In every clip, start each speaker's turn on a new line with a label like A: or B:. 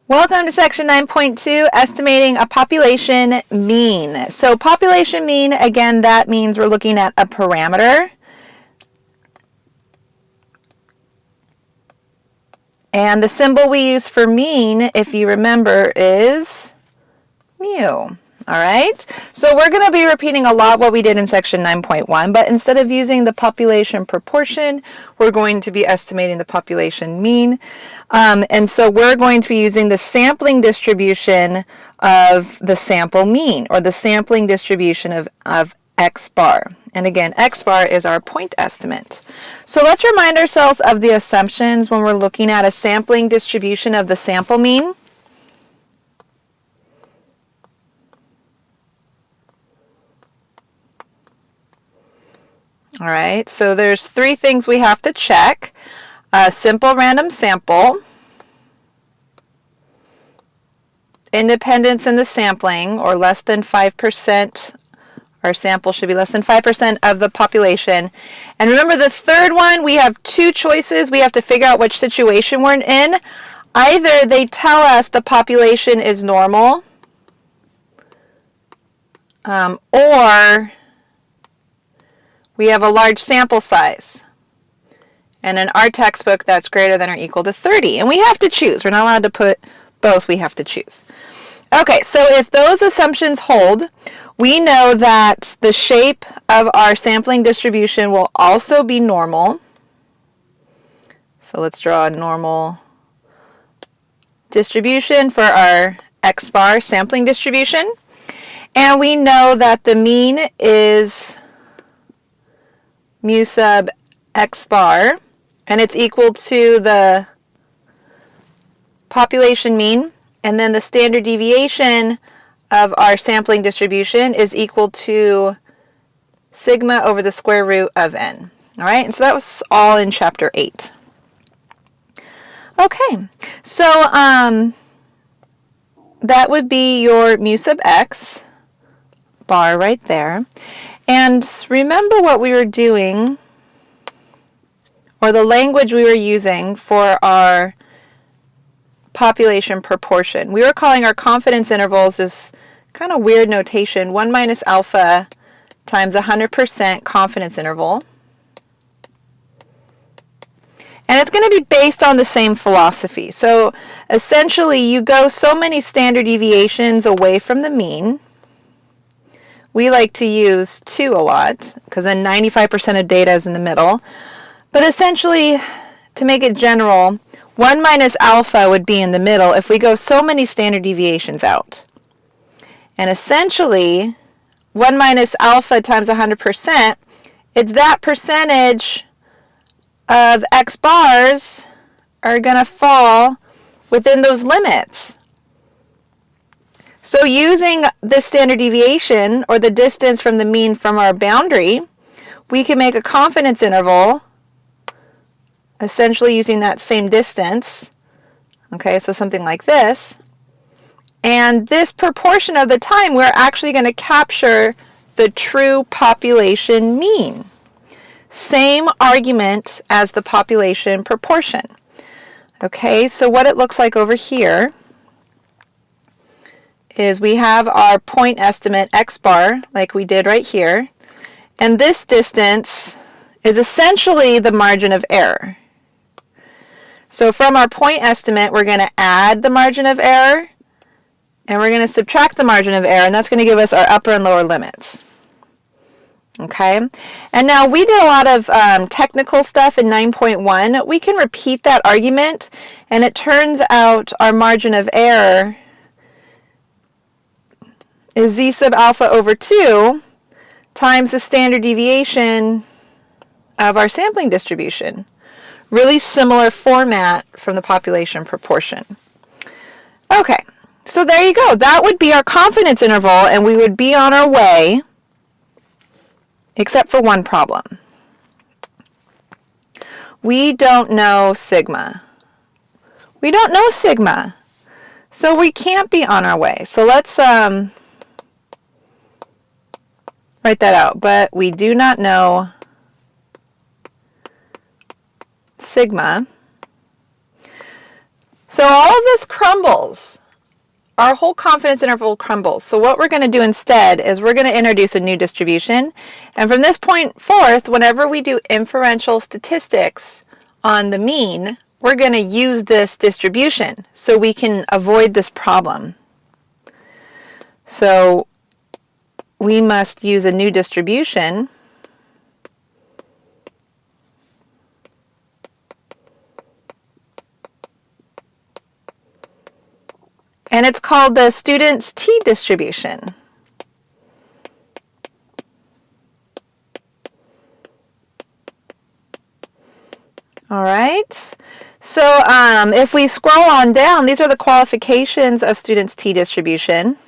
A: Welcome to section 9.2, estimating a population mean. So population mean, again, that means we're looking at a parameter. And the symbol we use for mean, if you remember, is mu. All right, so we're going to be repeating a lot what we did in section 9.1, but instead of using the population proportion, we're going to be estimating the population mean. And so we're going to be using the sampling distribution of the sample mean, or the sampling distribution of X bar. And again, X bar is our point estimate. So let's remind ourselves of the assumptions when we're looking at a sampling distribution of the sample mean. All right, so there's three things we have to check. A simple random sample, independence in the sampling, or less than 5%. Our sample should be less than 5% of the population. And remember the third one, we have two choices. We have to figure out which situation we're in. Either they tell us the population is normal, or we have a large sample size. And in our textbook, that's greater than or equal to 30. And we have to choose. We're not allowed to put both. We have to choose. Okay, so if those assumptions hold, we know that the shape of our sampling distribution will also be normal. So let's draw a normal distribution for our X bar sampling distribution. And we know that the mean is mu sub X bar, and it's equal to the population mean, and then the standard deviation of our sampling distribution is equal to sigma over the square root of n. All right, and so that was all in chapter 8. Okay, so that would be your mu sub x bar right there. And remember what we were doing, or the language we were using for our population proportion. We were calling our confidence intervals this kind of weird notation, 1 minus alpha times 100% confidence interval. And it's going to be based on the same philosophy. So essentially, you go so many standard deviations away from the mean. We like to use 2 a lot, because then 95% of data is in the middle. But essentially, to make it general, 1 minus alpha would be in the middle if we go so many standard deviations out. And essentially, 1 minus alpha times 100%, it's that percentage of X bars are going to fall within those limits. So using the standard deviation, or the distance from the mean from our boundary, we can make a confidence interval, essentially using that same distance. Okay, so something like this. And this proportion of the time, we're actually going to capture the true population mean. Same argument as the population proportion. Okay, so what it looks like over here is we have our point estimate X bar, like we did right here. And this distance is essentially the margin of error. So from our point estimate, we're going to add the margin of error, and we're going to subtract the margin of error, and that's going to give us our upper and lower limits. Okay, and now we did a lot of technical stuff in 9.1. We can repeat that argument, and it turns out our margin of error is z sub alpha over 2 times the standard deviation of our sampling distribution. Really similar format from the population proportion. Okay, so there you go. That would be our confidence interval, and we would be on our way, except for one problem. We don't know sigma. We don't know sigma, so we can't be on our way. So let's write that out, but we do not know sigma. So So all of this crumbles. Our whole confidence interval crumbles. So what we're going to do instead is we're going to introduce a new distribution. And from this point forth, whenever we do inferential statistics on the mean, we're going to use this distribution so we can avoid this problem. So we must use a new distribution. And it's called the student's t-distribution. All right. So if we scroll on down, these are the qualifications of student's t-distribution.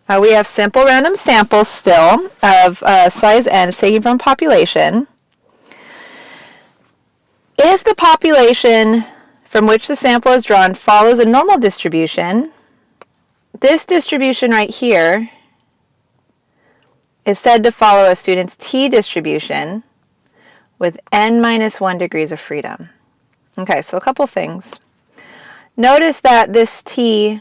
A: We have simple random samples still of size n is taken from population. If the population from which the sample is drawn follows a normal distribution, this distribution right here is said to follow a student's t-distribution with n minus 1 degrees of freedom. Okay, so a couple things. Notice that this t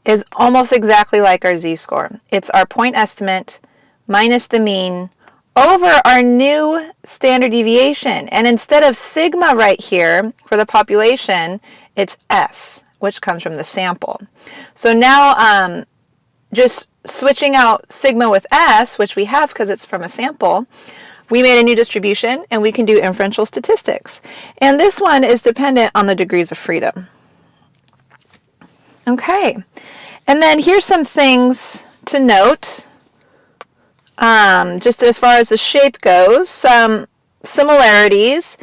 A: is almost exactly like our z-score. It's our point estimate minus the mean over our new standard deviation. And instead of sigma right here for the population, it's S, which comes from the sample. So now just switching out sigma with S, which we have because it's from a sample, we made a new distribution and we can do inferential statistics. And this one is dependent on the degrees of freedom. Okay, and then here's some things to note. Just as far as the shape goes, some similarities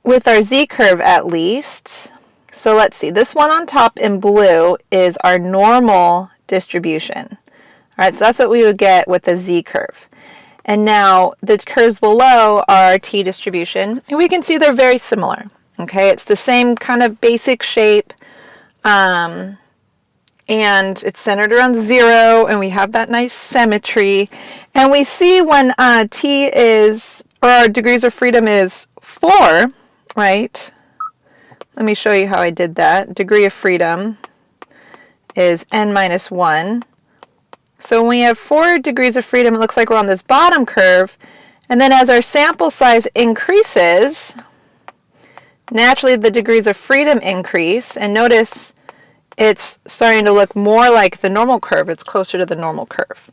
A: with our z-curve at least. So let's see, this one on top in blue is our normal distribution. All right, so that's what we would get with the z-curve. And now the curves below are our t-distribution, and we can see they're very similar. Okay, it's the same kind of basic shape. And it's centered around 0, and we have that nice symmetry. And we see when t is, or our degrees of freedom is 4, right? Let me show you how I did that. Degree of freedom is n minus 1. So when we have 4 degrees of freedom, it looks like we're on this bottom curve. And then as our sample size increases, naturally the degrees of freedom increase. And notice it's starting to look more like the normal curve. It's closer to the normal curve.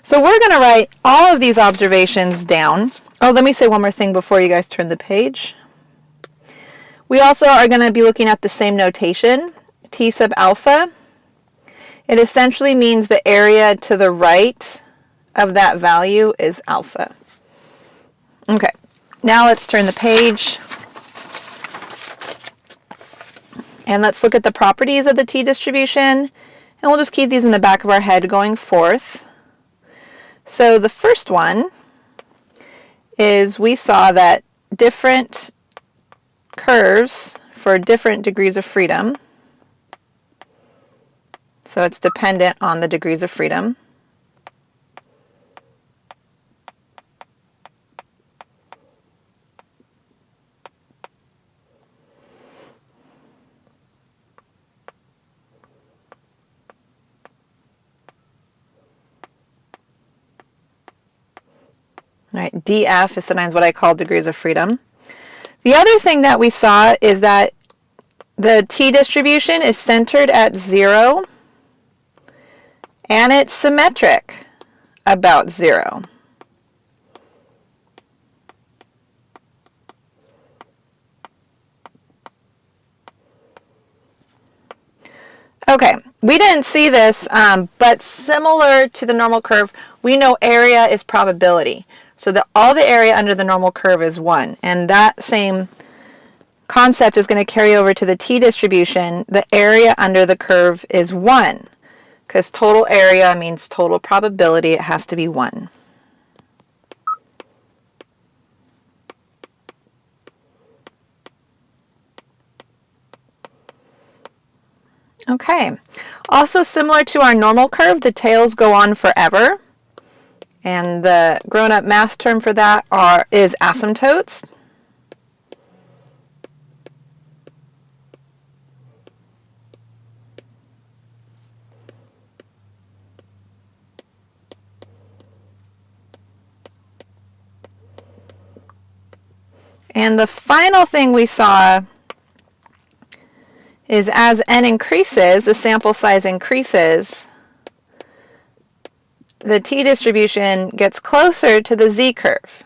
A: So we're going to write all of these observations down. Oh, let me say one more thing before you guys turn the page. We also are going to be looking at the same notation, T sub alpha. It essentially means the area to the right of that value is alpha. Okay, now let's turn the page. And let's look at the properties of the t-distribution, and we'll just keep these in the back of our head going forth. So the first one is we saw that different curves for different degrees of freedom, so it's dependent on the degrees of freedom. Right, DF is sometimes what I call degrees of freedom. The other thing that we saw is that the t-distribution is centered at 0 and it's symmetric about 0. Okay, we didn't see this, but similar to the normal curve, we know area is probability. So that all the area under the normal curve is 1. And that same concept is going to carry over to the t-distribution. The area under the curve is 1. Because total area means total probability. It has to be 1. Okay. Also similar to our normal curve, the tails go on forever. And the grown-up math term for that is asymptotes. And the final thing we saw is as n increases, the sample size increases, the t-distribution gets closer to the z-curve.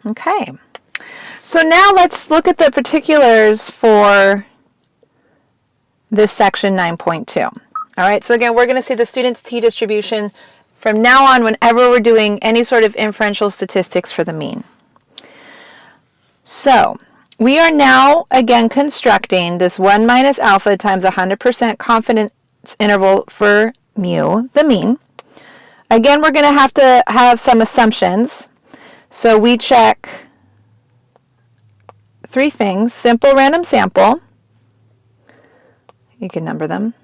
A: Okay, so now let's look at the particulars for this section 9.2. All right, so again, we're going to see the student's t-distribution from now on whenever we're doing any sort of inferential statistics for the mean. So we are now again constructing this 1 minus alpha times 100% confidence interval for mu, the mean. Again, we're going to have some assumptions. So we check 3 things: simple random sample, you can number them,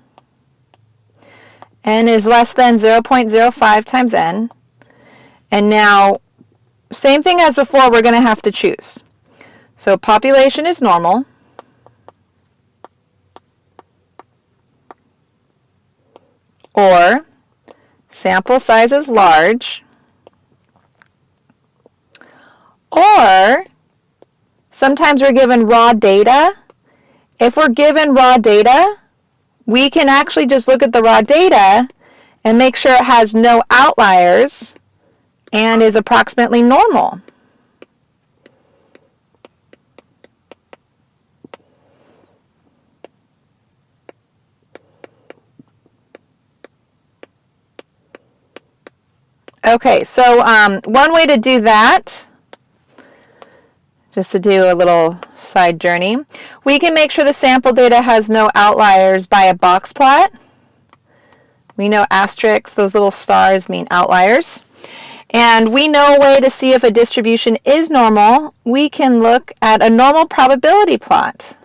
A: n is less than 0.05 times n, and now same thing as before, we're going to have to choose. So population is normal, or sample size is large, or sometimes we're given raw data. If we're given raw data, we can actually just look at the raw data and make sure it has no outliers and is approximately normal. Okay, so one way to do that, just to do a little side journey, we can make sure the sample data has no outliers by a box plot. We know asterisks, those little stars, mean outliers. And we know a way to see if a distribution is normal. We can look at a normal probability plot.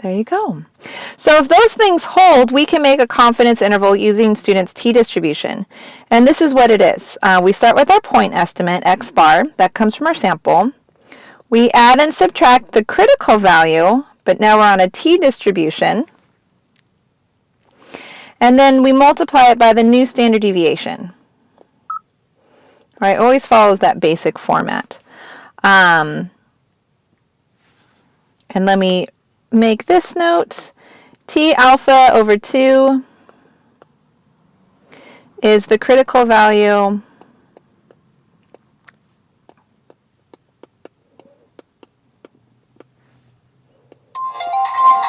A: There you go. So if those things hold, we can make a confidence interval using students' t-distribution. And this is what it is. We start with our point estimate, x bar, that comes from our sample. We add and subtract the critical value, but now we're on a t-distribution. And then we multiply it by the new standard deviation. All right, always follows that basic format. And let me make this note. T alpha over 2 is the critical value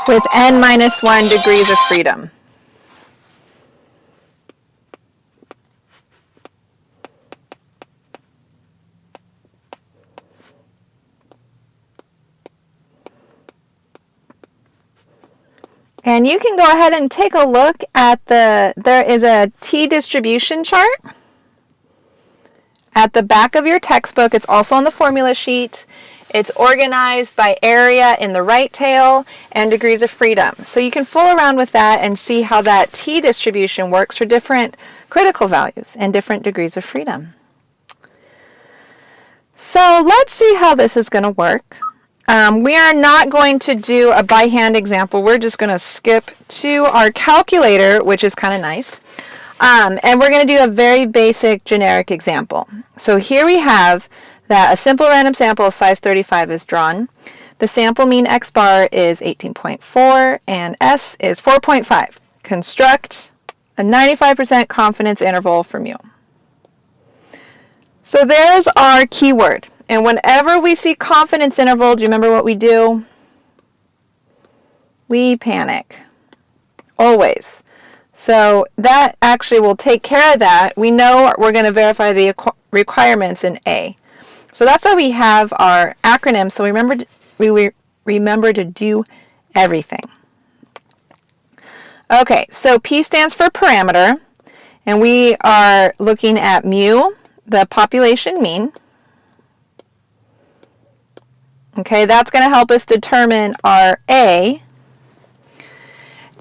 A: with n minus 1 degrees of freedom. And you can go ahead and take a look at there is a t-distribution chart at the back of your textbook. It's also on the formula sheet. It's organized by area in the right tail and degrees of freedom. So you can fool around with that and see how that t-distribution works for different critical values and different degrees of freedom. So let's see how this is going to work. We are not going to do a by hand example. We're just going to skip to our calculator, which is kind of nice. And we're going to do a very basic generic example. So here we have that a simple random sample of size 35 is drawn. The sample mean x bar is 18.4 and s is 4.5. Construct a 95% confidence interval for mu. So there's our keyword. And whenever we see confidence interval, do you remember what we do? We panic. Always. So that actually will take care of that. We know we're going to verify the requirements in A. So that's why we have our acronym. So we remember to do everything. Okay, so P stands for parameter. And we are looking at mu, the population mean. Okay, that's going to help us determine our A.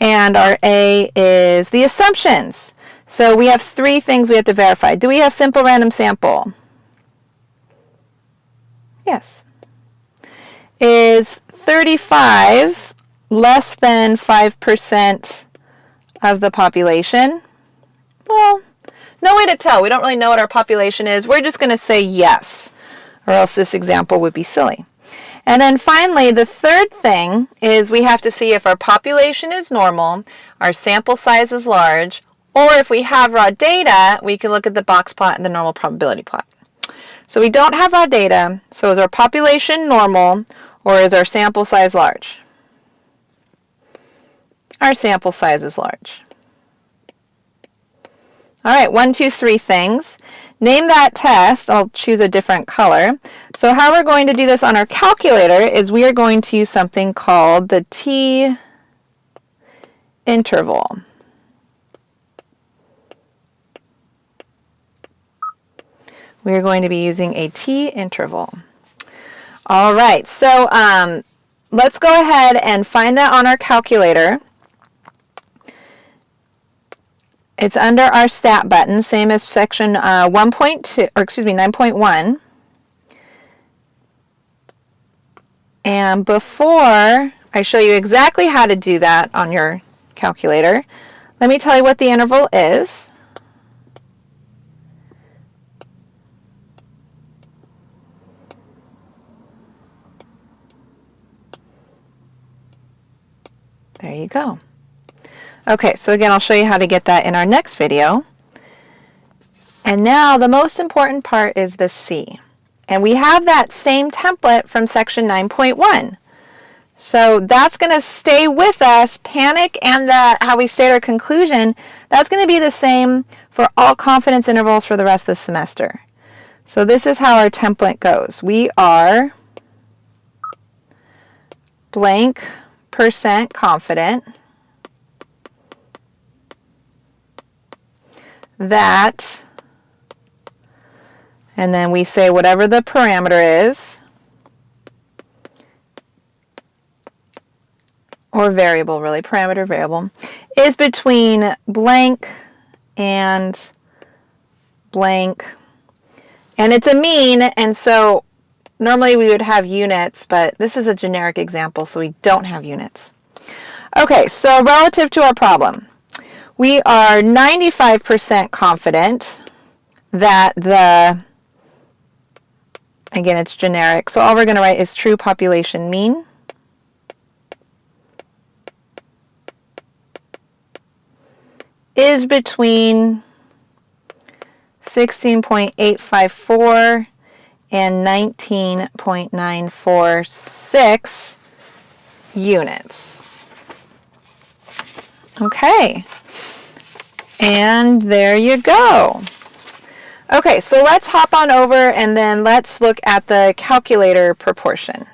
A: And our A is the assumptions. So we have 3 things we have to verify. Do we have simple random sample? Yes. Is 35 less than 5% of the population? Well, no way to tell. We don't really know what our population is. We're just going to say yes, or else this example would be silly. And then finally, the third thing is we have to see if our population is normal, our sample size is large, or if we have raw data, we can look at the box plot and the normal probability plot. So we don't have raw data, so is our population normal, or is our sample size large? Our sample size is large. All right, 1, 2, 3 things. Name that test. I'll choose a different color. So how we're going to do this on our calculator is we are going to use something called the t-interval. We are going to be using a t-interval. All right, so let's go ahead and find that on our calculator. It's under our stat button, same as section 9.1. And before I show you exactly how to do that on your calculator, let me tell you what the interval is. There you go. Okay, so again, I'll show you how to get that in our next video. And now the most important part is the C. And we have that same template from section 9.1. So that's going to stay with us. Panic and how we state our conclusion, that's going to be the same for all confidence intervals for the rest of the semester. So this is how our template goes. We are blank % confident that, and then we say whatever the parameter is, or variable really, parameter, variable, is between blank and blank. And it's a mean, and so normally we would have units, but this is a generic example, so we don't have units. Okay, so relative to our problem, we are 95% confident that again, it's generic, so all we're going to write is true population mean. Is between 16.854 and 19.946 units. Okay. And there you go. Okay, so let's hop on over and then let's look at the calculator proportion.